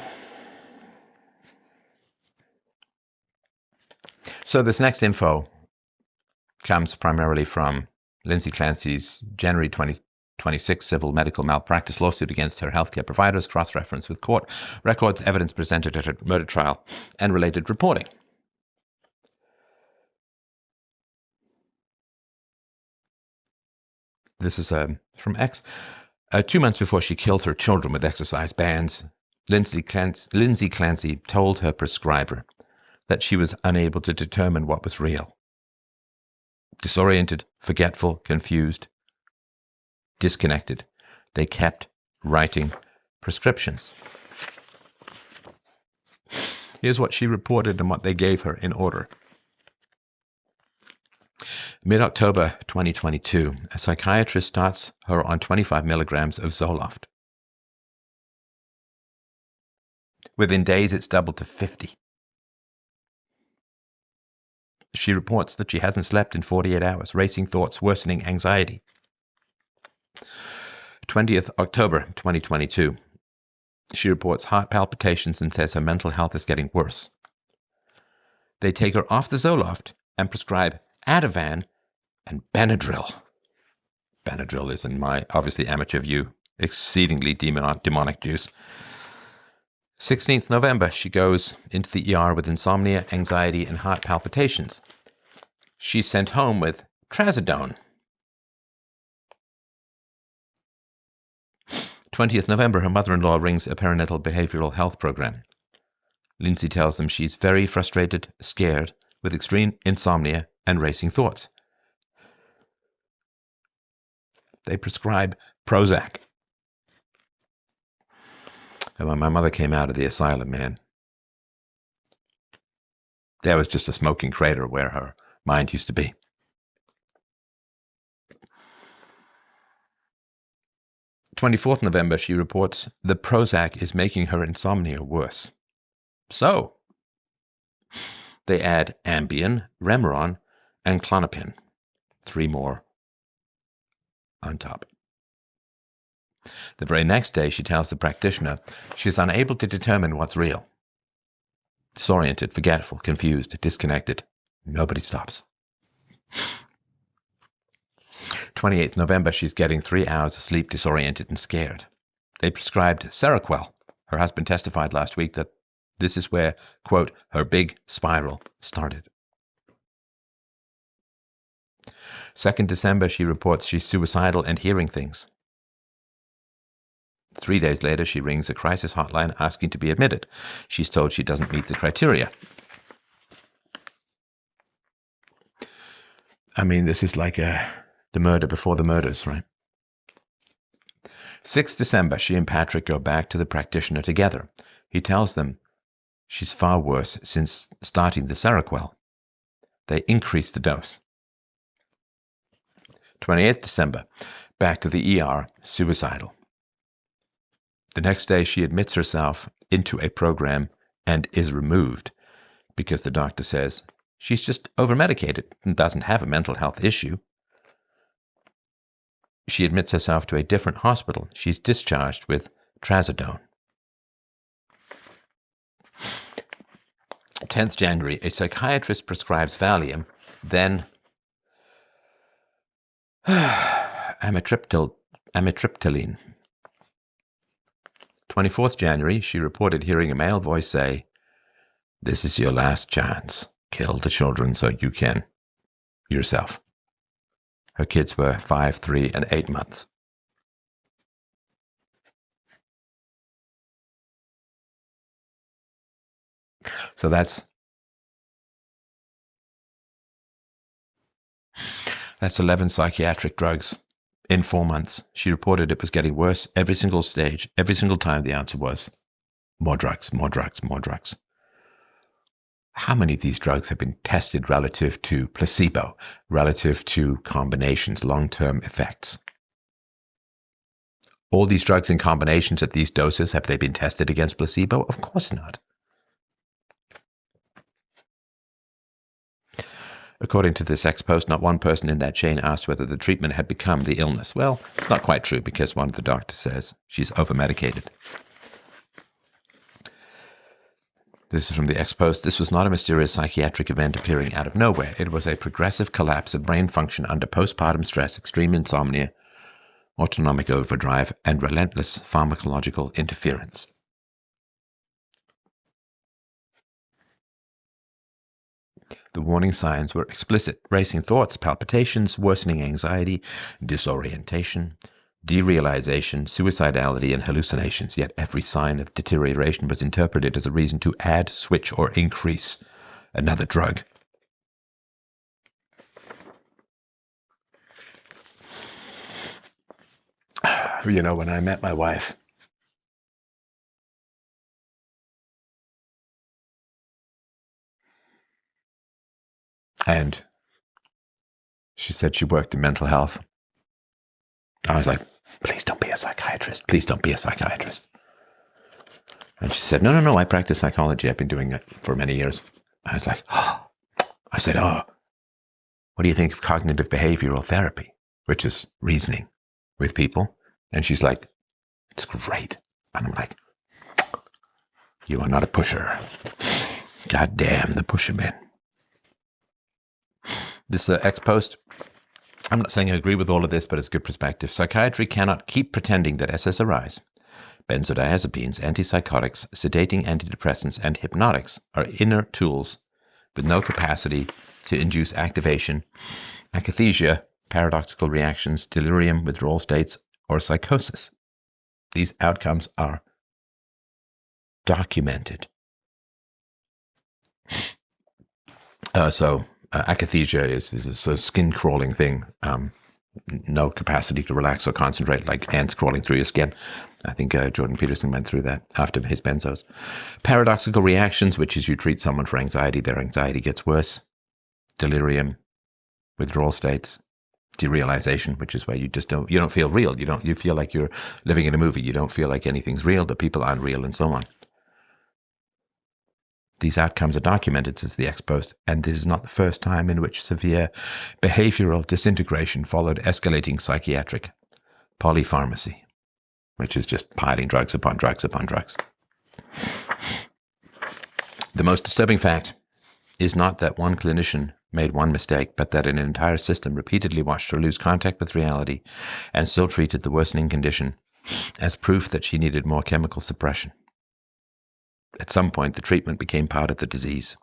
this next info comes primarily from Lindsay Clancy's January 2026 civil medical malpractice lawsuit against her healthcare providers, cross-referenced with court records, evidence presented at her murder trial, and related reporting. This is from X. 2 months before she killed her children with exercise bands, Lindsay Clancy told her prescriber that she was unable to determine what was real. Disoriented, forgetful, confused, disconnected. They kept writing prescriptions. Here's what she reported and what they gave her in order. Mid-October 2022, a psychiatrist starts her on 25 milligrams of Zoloft. Within days, it's doubled to 50. She reports that she hasn't slept in 48 hours, racing thoughts, worsening anxiety. 20th October 2022, she reports heart palpitations and says her mental health is getting worse. They take her off the Zoloft and prescribe Ativan and Benadryl. Benadryl is, in my obviously amateur view, exceedingly demonic juice. 16th November, she goes into the ER with insomnia, anxiety, and heart palpitations. She's sent home with Trazodone. 20th November, her mother-in-law rings a perinatal behavioral health program. Lindsay tells them she's very frustrated, scared, with extreme insomnia and racing thoughts. They prescribe Prozac. And when my mother came out of the asylum, man, there was just a smoking crater where her mind used to be. "24th November, she reports the Prozac is making her insomnia worse. So, they add Ambien, Remeron, and Klonopin. 3 more on top. The very next day, she tells the practitioner she's unable to determine what's real. Disoriented, forgetful, confused, disconnected. Nobody stops. 28th November, she's getting 3 hours of sleep, disoriented and scared. They prescribed Seroquel. Her husband testified last week that this is where, quote, her big spiral started. 2nd December, she reports she's suicidal and hearing things. 3 days later, she rings a crisis hotline asking to be admitted. She's told she doesn't meet the criteria. I mean, this is like the murder before the murders, right? 6th December, she and Patrick go back to the practitioner together. He tells them she's far worse since starting the Seroquel. They increase the dose. 28th December, back to the ER, suicidal. The next day, she admits herself into a program and is removed because the doctor says she's just overmedicated and doesn't have a mental health issue. She admits herself to a different hospital. She's discharged with Trazodone. 10th January, a psychiatrist prescribes Valium, then amitriptyline. 24th January, she reported hearing a male voice say, "This is your last chance. Kill the children so you can yourself." Her kids were 5, 3, and 8 months. So that's 11 psychiatric drugs in 4 months. She reported it was getting worse every single stage. Every single time the answer was more drugs, more drugs, more drugs. How many of these drugs have been tested relative to placebo, relative to combinations, long-term effects? All these drugs in combinations at these doses, have they been tested against placebo? Of course not. According to this ex-post, not one person in that chain asked whether the treatment had become the illness. Well, it's not quite true because one of the doctors says she's over-medicated. This is from the ex-post. This was not a mysterious psychiatric event appearing out of nowhere. It was a progressive collapse of brain function under postpartum stress, extreme insomnia, autonomic overdrive, and relentless pharmacological interference. The warning signs were explicit: racing thoughts, palpitations, worsening anxiety, disorientation, derealization, suicidality, and hallucinations. Yet every sign of deterioration was interpreted as a reason to add, switch, or increase another drug. You know, when I met my wife, and she said she worked in mental health, I was like, please don't be a psychiatrist. Please don't be a psychiatrist. And she said, no, I practice psychology. I've been doing it for many years. I was like, oh. I said, what do you think of cognitive behavioral therapy, which is reasoning with people? And she's like, it's great. And I'm like, you are not a pusher. God damn the pusher man. This ex-post, I'm not saying I agree with all of this, but it's good perspective. Psychiatry cannot keep pretending that SSRIs, benzodiazepines, antipsychotics, sedating antidepressants, and hypnotics are inner tools with no capacity to induce activation, akathisia, paradoxical reactions, delirium, withdrawal states, or psychosis. These outcomes are documented. Akathisia is a sort of skin-crawling thing. No capacity to relax or concentrate, like ants crawling through your skin. I think Jordan Peterson went through that after his benzos. Paradoxical reactions, which is you treat someone for anxiety, their anxiety gets worse. Delirium, withdrawal states, derealization, which is where you don't feel real. You feel like you're living in a movie. You don't feel like anything's real. The people aren't real, and so on. These outcomes are documented, says the ex-post, and this is not the first time in which severe behavioral disintegration followed escalating psychiatric polypharmacy, which is just piling drugs upon drugs upon drugs. The most disturbing fact is not that one clinician made one mistake, but that an entire system repeatedly watched her lose contact with reality and still treated the worsening condition as proof that she needed more chemical suppression. At some point, the treatment became part of the disease.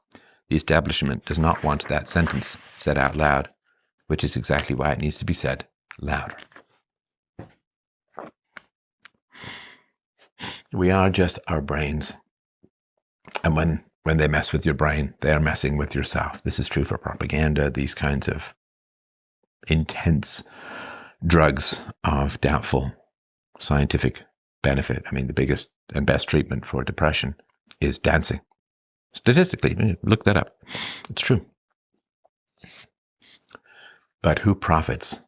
The establishment does not want that sentence said out loud, which is exactly why it needs to be said louder. We are just our brains. And when they mess with your brain, they are messing with yourself. This is true for propaganda, these kinds of intense drugs of doubtful scientific benefit. I mean, the biggest and best treatment for depression is dancing. Statistically, look that up. It's true. But who profits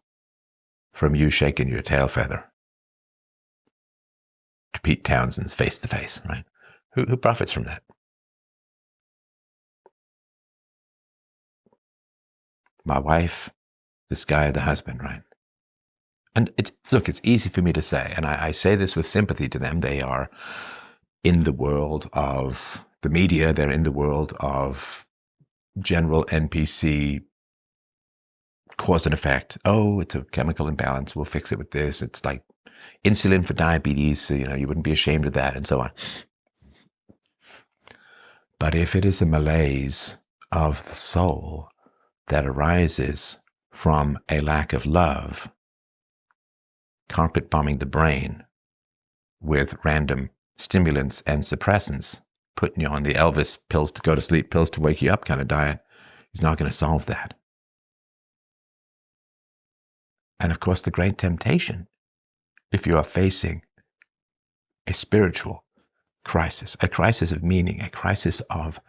from you shaking your tail feather to Pete Townshend's Face to Face, right? Who profits from that? My wife, this guy, the husband, right? And it's easy for me to say, and I say this with sympathy to them. They are in the world of the media. They're in the world of general NPC cause and effect. Oh, it's a chemical imbalance. We'll fix it with this. It's like insulin for diabetes, so, you wouldn't be ashamed of that, and so on. But if it is a malaise of the soul that arises from a lack of love, carpet bombing the brain with random stimulants and suppressants, putting you on the Elvis pills to go to sleep, pills to wake you up kind of diet, is not going to solve that. And of course, the great temptation, if you are facing a spiritual crisis, a crisis of meaning, a crisis of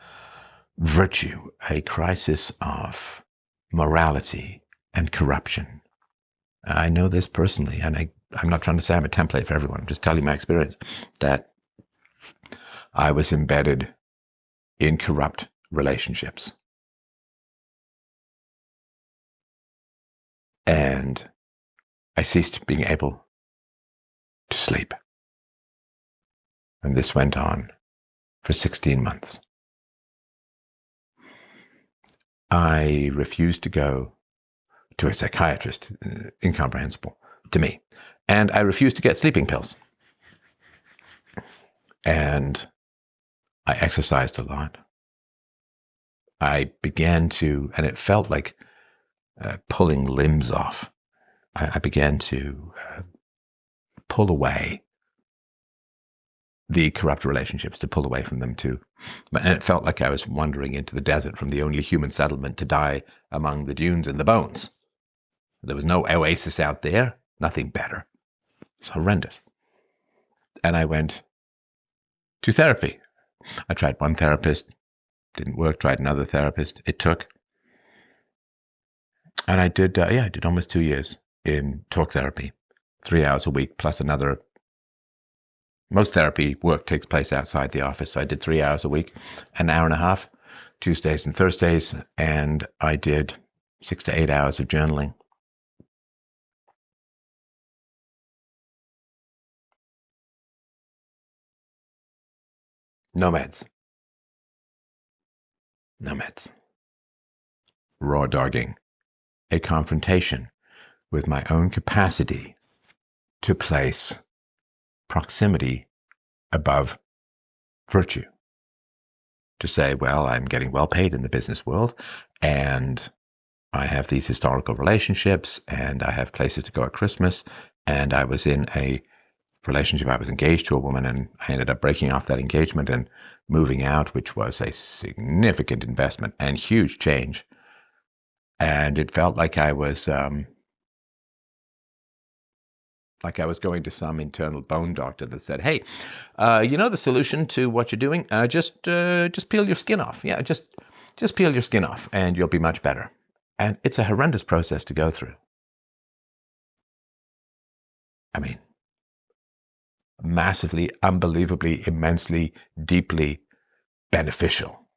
virtue, a crisis of morality and corruption. I know this personally, and I'm not trying to say I'm a template for everyone. I'm just telling my experience that I was embedded in corrupt relationships. And I ceased being able to sleep. And this went on for 16 months. I refused to go to a psychiatrist, incomprehensible to me. And I refused to get sleeping pills. And I exercised a lot. I began to, and it felt like pulling limbs off. I began to pull away the corrupt relationships, to pull away from them too. And it felt like I was wandering into the desert from the only human settlement to die among the dunes and the bones. There was no oasis out there, nothing better. It's horrendous. And I went to therapy. I tried one therapist, didn't work, tried another therapist, it took. And I did almost 2 years in talk therapy, 3 hours a week, plus another. Most therapy work takes place outside the office. So I did 3 hours a week, an hour and a half, Tuesdays and Thursdays, and I did 6 to 8 hours of journaling. No meds. No meds. Raw dogging. A confrontation with my own capacity to place proximity above virtue. To say, well, I'm getting well paid in the business world, and I have these historical relationships, and I have places to go at Christmas, and I was in a relationship, I was engaged to a woman, and I ended up breaking off that engagement and moving out, which was a significant investment and huge change. And it felt like I was going to some internal bone doctor that said, hey, the solution to what you're doing, just peel your skin off. Yeah, just peel your skin off and you'll be much better. And it's a horrendous process to go through. I mean, massively, unbelievably, immensely, deeply beneficial.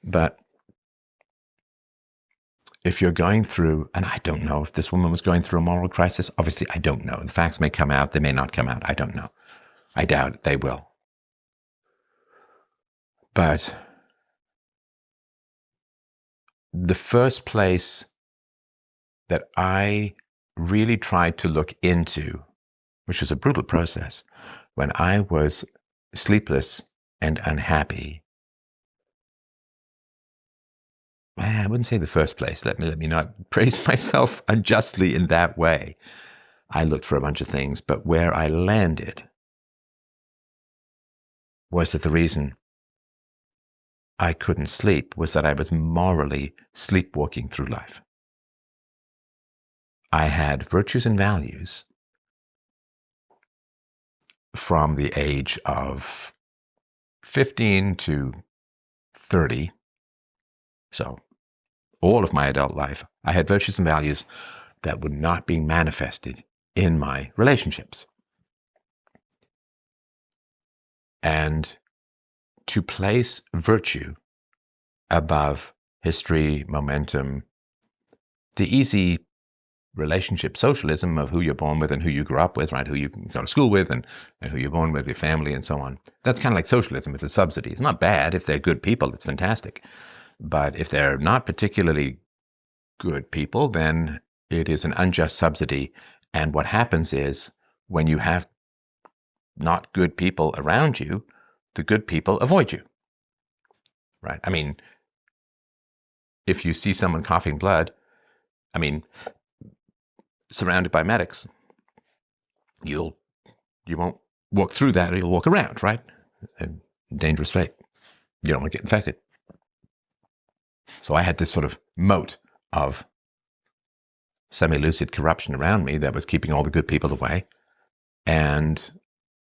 But if you're going through, and I don't know if this woman was going through a moral crisis, obviously I don't know. The facts may come out, they may not come out, I don't know. I doubt they will. But the first place that I really tried to look into, which was a brutal process, when I was sleepless and unhappy, I wouldn't say the first place. Let me not praise myself unjustly in that way. I looked for a bunch of things, but where I landed was that the reason I couldn't sleep was that I was morally sleepwalking through life. I had virtues and values from the age of 15 to 30. So all of my adult life, I had virtues and values that were not being manifested in my relationships. And to place virtue above history, momentum, the easy relationship socialism of who you're born with and who you grew up with, right? Who you go to school with and who you're born with, your family and so on. That's kind of like socialism. It's a subsidy. It's not bad. If they're good people, it's fantastic. But if they're not particularly good people, then it is an unjust subsidy And what happens is when you have not good people around you, the good people avoid you, right? I mean, if you see someone coughing blood, I mean, surrounded by medics, you won't walk through that, or you'll walk around, right? A dangerous place. You don't want to get infected. So I had this sort of moat of semi-lucid corruption around me that was keeping all the good people away. And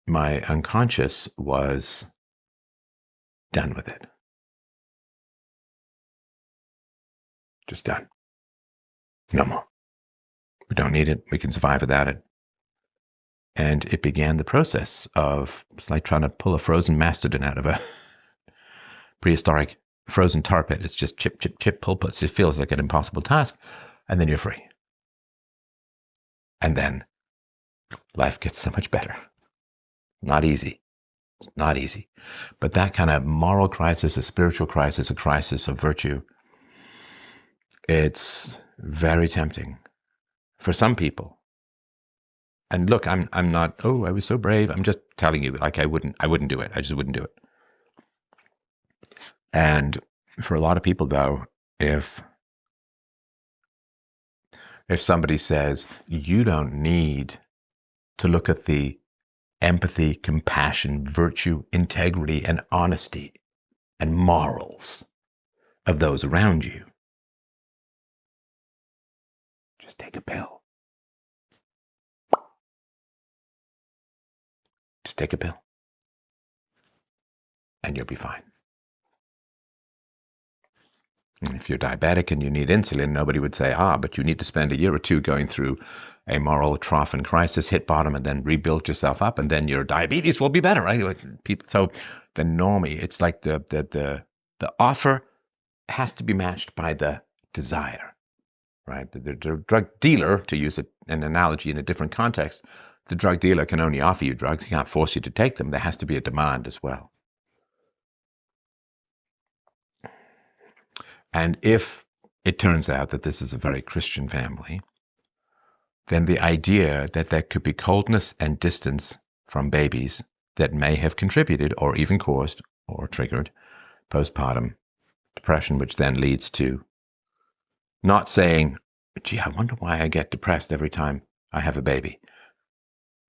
my unconscious was done with it. Just done. No more. We don't need it. We can survive without it. And it began the process of like trying to pull a frozen mastodon out of a prehistoric frozen tar pit. It's just chip, chip, chip, pull puts. It feels like an impossible task. And then you're free. And then life gets so much better. Not easy. It's not easy. But that kind of moral crisis, a spiritual crisis, a crisis of virtue, it's very tempting for some people. And look, I'm not, oh, I was so brave. I'm just telling you, like I wouldn't do it. I just wouldn't do it. And for a lot of people though, if somebody says, you don't need to look at the empathy, compassion, virtue, integrity, and honesty and morals of those around you, just take a pill. Just take a pill. And you'll be fine. And if you're diabetic and you need insulin, nobody would say, but you need to spend a year or two going through a moral trough and crisis, hit bottom, and then rebuild yourself up, and then your diabetes will be better, right? So the normie, it's like the offer has to be matched by the desire, right? The drug dealer, to use an analogy in a different context, the drug dealer can only offer you drugs. He can't force you to take them. There has to be a demand as well. And if it turns out that this is a very Christian family, then the idea that there could be coldness and distance from babies that may have contributed or even caused or triggered postpartum depression, which then leads to not saying, gee, I wonder why I get depressed every time I have a baby.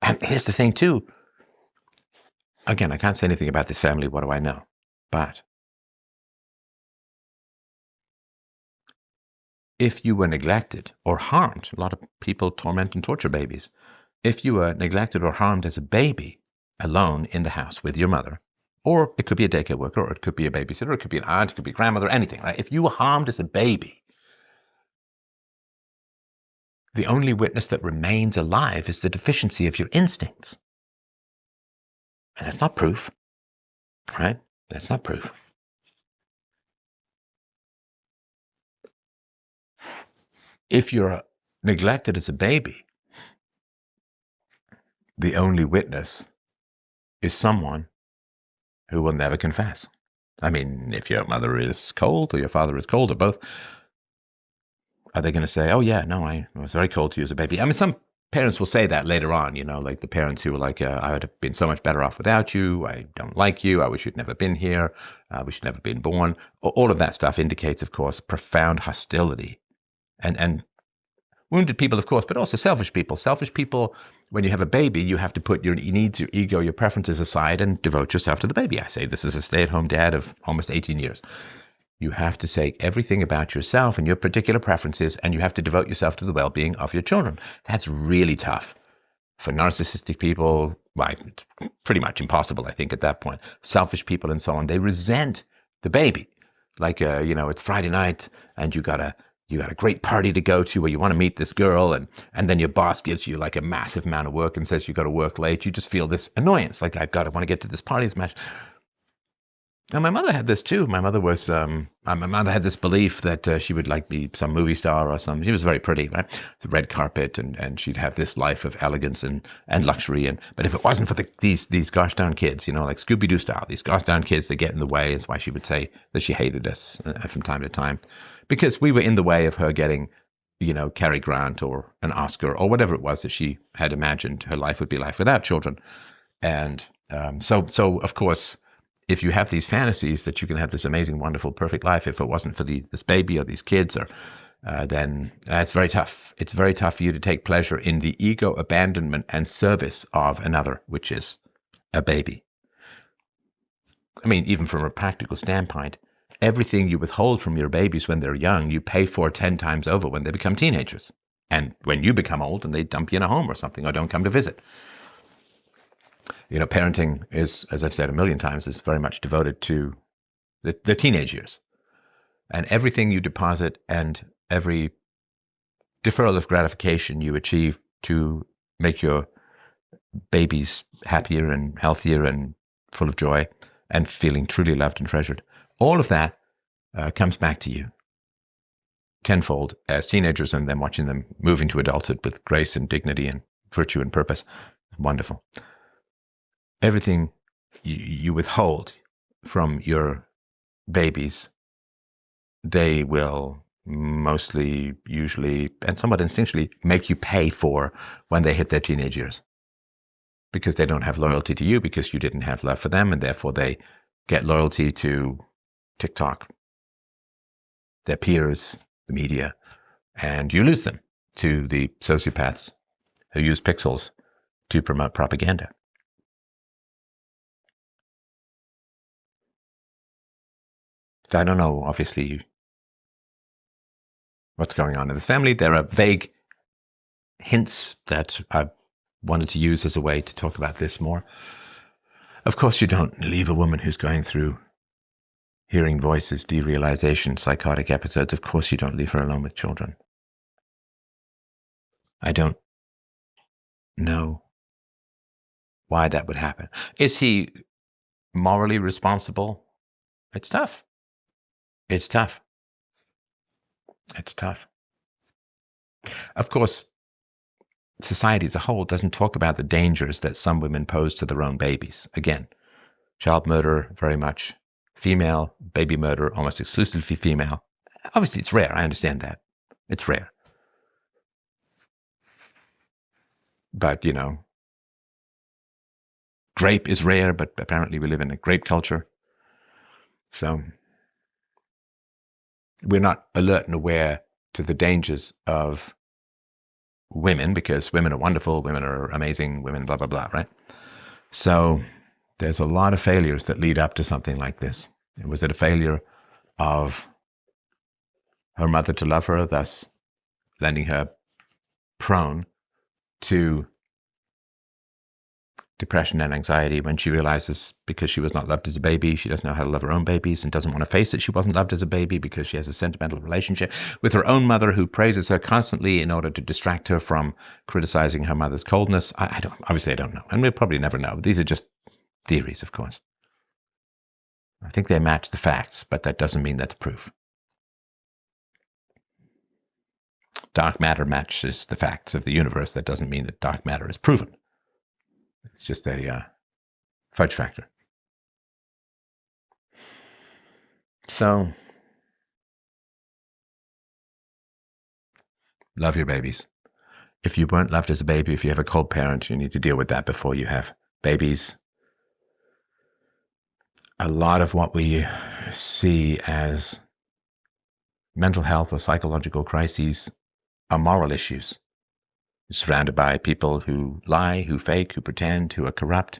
And here's the thing too. Again, I can't say anything about this family. What do I know? But if you were neglected or harmed, a lot of people torment and torture babies. If you were neglected or harmed as a baby, alone in the house with your mother, or it could be a daycare worker, or it could be a babysitter, or it could be an aunt, it could be a grandmother, anything, right? If you were harmed as a baby, the only witness that remains alive is the deficiency of your instincts. And that's not proof, right? That's not proof. If you're neglected as a baby, the only witness is someone who will never confess. I mean, if your mother is cold or your father is cold or both, are they going to say, oh yeah, no, I was very cold to you as a baby? I mean, some parents will say that later on, like the parents who were like, I would have been so much better off without you. I don't like you. I wish you'd never been here. I wish you'd never been born. All of that stuff indicates, of course, profound hostility. And wounded people, of course, but also selfish people. Selfish people, when you have a baby, you have to put your needs, your ego, your preferences aside and devote yourself to the baby. I say this as a stay-at-home dad of almost 18 years. You have to say everything about yourself and your particular preferences, and you have to devote yourself to the well-being of your children. That's really tough. For narcissistic people, well, it's pretty much impossible, I think, at that point. Selfish people and so on, they resent the baby. Like, it's Friday night and you got a great party to go to where you want to meet this girl, and then your boss gives you like a massive amount of work and says you got to work late. You just feel this annoyance, like I want to get to this party, this match. And my mother had this too. My mother was, my mother had this belief that she would like be some movie star or something. She was very pretty, right? The red carpet, and she'd have this life of elegance and luxury. But if it wasn't for these gosh darn kids, like Scooby-Doo style, these gosh darn kids that get in the way, is why she would say that she hated us from time to time. Because we were in the way of her getting Cary Grant or an Oscar or whatever it was that she had imagined her life would be like without children. And so of course, if you have these fantasies that you can have this amazing, wonderful, perfect life, if it wasn't for this baby or these kids, or then it's very tough. It's very tough for you to take pleasure in the ego abandonment and service of another, which is a baby. I mean, even from a practical standpoint, everything you withhold from your babies when they're young, you pay for 10 times over when they become teenagers. And when you become old and they dump you in a home or something, or don't come to visit. Parenting is, as I've said a million times, is very much devoted to the teenage years. And everything you deposit and every deferral of gratification you achieve to make your babies happier and healthier and full of joy and feeling truly loved and treasured, all of that comes back to you tenfold as teenagers, and then watching them move into adulthood with grace and dignity and virtue and purpose. Wonderful. Everything you withhold from your babies, they will mostly, usually, and somewhat instinctually make you pay for when they hit their teenage years. Because they don't have loyalty to you, because you didn't have love for them, and therefore they get loyalty to TikTok, their peers, the media, and you lose them to the sociopaths who use pixels to promote propaganda. I don't know, obviously, what's going on in this family. There are vague hints that I wanted to use as a way to talk about this more. Of course, you don't leave a woman who's going through hearing voices, derealization, psychotic episodes. Of course, you don't leave her alone with children. I don't know why that would happen. Is he morally responsible? It's tough. It's tough. It's tough. Of course, society as a whole doesn't talk about the dangers that some women pose to their own babies. Again, child murder, very much female, baby murder, almost exclusively female. Obviously, it's rare. I understand that. It's rare. But, grape is rare, but apparently we live in a grape culture. So we're not alert and aware to the dangers of women, because women are wonderful, women are amazing, women blah, blah, blah, right? So there's a lot of failures that lead up to something like this. Was it a failure of her mother to love her, thus lending her prone to depression and anxiety when she realizes, because she was not loved as a baby, she doesn't know how to love her own babies and doesn't want to face that she wasn't loved as a baby because she has a sentimental relationship with her own mother, who praises her constantly in order to distract her from criticizing her mother's coldness? I don't know. And we'll probably never know. These are just theories, of course. I think they match the facts, but that doesn't mean that's proof. Dark matter matches the facts of the universe. That doesn't mean that dark matter is proven. It's just a fudge factor. So, love your babies. If you weren't loved as a baby, if you have a cold parent, you need to deal with that before you have babies. A lot of what we see as mental health or psychological crises are moral issues. You're surrounded by people who lie, who fake, who pretend, who are corrupt,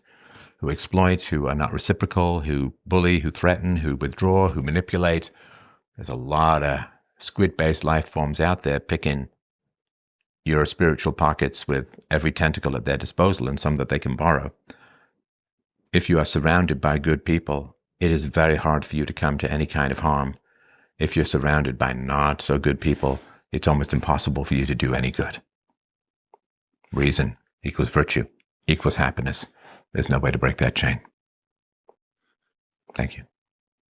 who exploit, who are not reciprocal, who bully, who threaten, who withdraw, who manipulate. There's a lot of squid-based life forms out there picking your spiritual pockets with every tentacle at their disposal, and some that they can borrow. If you are surrounded by good people, it is very hard for you to come to any kind of harm. If you're surrounded by not so good people, it's almost impossible for you to do any good. Reason equals virtue equals happiness. There's no way to break that chain. Thank you.